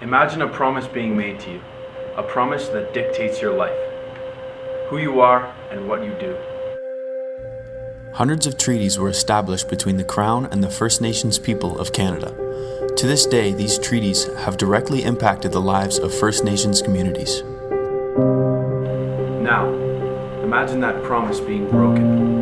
Imagine a promise being made to you, a promise that dictates your life, who you are and what you do. Hundreds of treaties were established between the Crown and the First Nations people of Canada. To this day, these treaties have directly impacted the lives of First Nations communities. Now, imagine that promise being broken.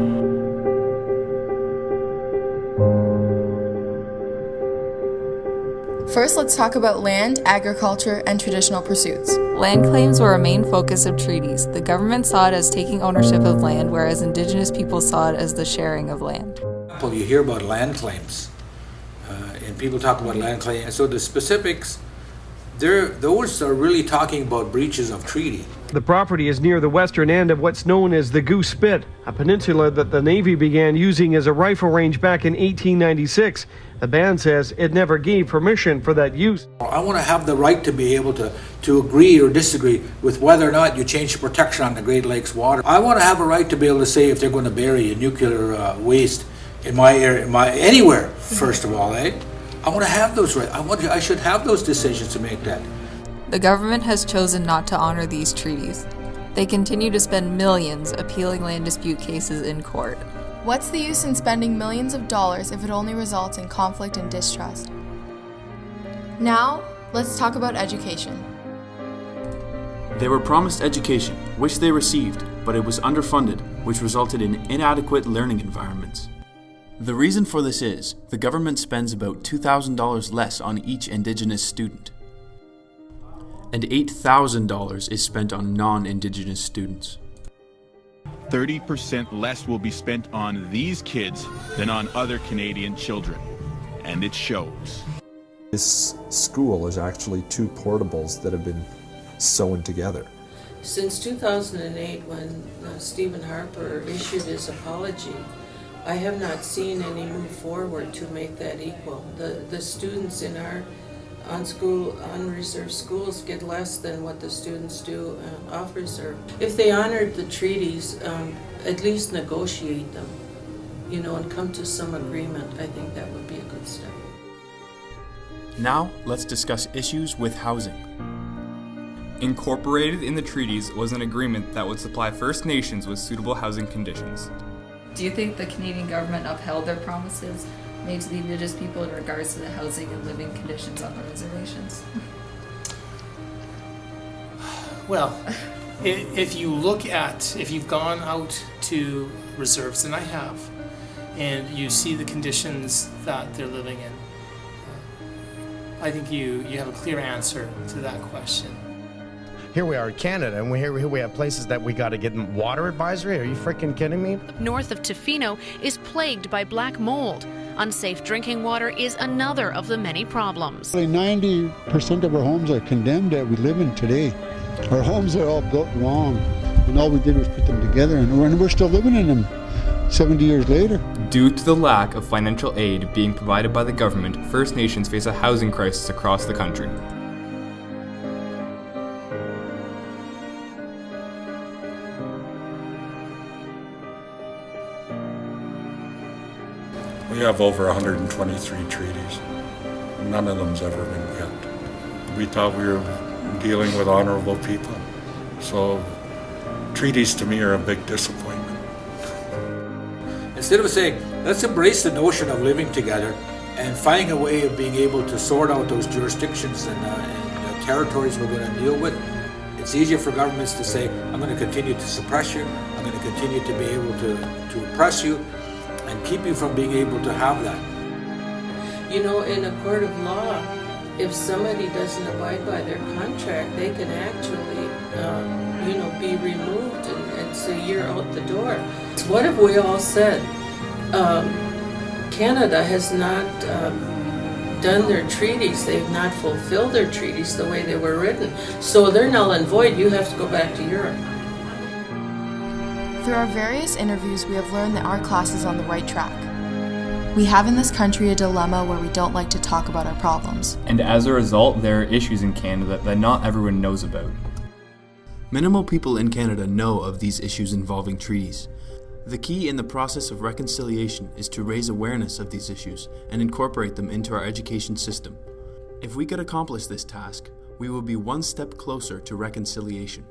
First, let's talk about land, agriculture, and traditional pursuits. Land claims were a main focus of treaties. The government saw it as taking ownership of land, whereas Indigenous people saw it as the sharing of land. Well, you hear about land claims, and people talk about land claims. So the specifics, those are really talking about breaches of treaty. The property is near the western end of what's known as the Goose Spit, a peninsula that the Navy began using as a rifle range back in 1896. The band says it never gave permission for that use. I want to have the right to be able to agree or disagree with whether or not you change the protection on the Great Lakes water. I want to have a right to be able to say if they're going to bury a nuclear waste in my area, anywhere, first of all, I want to have those rights. I should have those decisions to make that. The government has chosen not to honor these treaties. They continue to spend millions appealing land dispute cases in court. What's the use in spending millions of dollars if it only results in conflict and distrust? Now, let's talk about education. They were promised education, which they received, but it was underfunded, which resulted in inadequate learning environments. The reason for this is, the government spends about $2,000 less on each Indigenous student, and $8,000 is spent on non-Indigenous students. 30% less will be spent on these kids than on other Canadian children, and it shows. This school is actually two portables that have been sewn together. Since 2008, when Stephen Harper issued his apology, I have not seen any move forward to make that equal. The students in our unreserved schools get less than what the students do off reserve. If they honored the treaties, at least negotiate them, and come to some agreement, I think that would be a good step. Now, let's discuss issues with housing. Incorporated in the treaties was an agreement that would supply First Nations with suitable housing conditions. Do you think the Canadian government upheld their promises made to the Indigenous people in regards to the housing and living conditions on the reservations? Well, if you've gone out to reserves, and I have, and you see the conditions that they're living in, I think you have a clear answer to that question. Here we are in Canada, and here we have places that we got to get water advisory. Are you freaking kidding me? North of Tofino is plagued by black mold. Unsafe drinking water is another of the many problems. 90% of our homes are condemned that we live in today. Our homes are all built wrong, and all we did was put them together, and we're still living in them 70 years later. Due to the lack of financial aid being provided by the government, First Nations face a housing crisis across the country. We have over 123 treaties. None of them's ever been kept. We thought we were dealing with honorable people. So treaties to me are a big disappointment. Instead of saying, let's embrace the notion of living together and finding a way of being able to sort out those jurisdictions and territories we're going to deal with, it's easier for governments to say, I'm going to continue to suppress you, I'm going to continue to be able to oppress you, and keep you from being able to have that. In a court of law, if somebody doesn't abide by their contract, they can actually, be removed and say you're out the door. What if we all said, Canada has not done their treaties, they've not fulfilled their treaties the way they were written, so they're null and void, you have to go back to Europe. Through our various interviews, we have learned that our class is on the right track. We have in this country a dilemma where we don't like to talk about our problems. And as a result, there are issues in Canada that not everyone knows about. Minimal people in Canada know of these issues involving treaties. The key in the process of reconciliation is to raise awareness of these issues and incorporate them into our education system. If we could accomplish this task, we will be one step closer to reconciliation.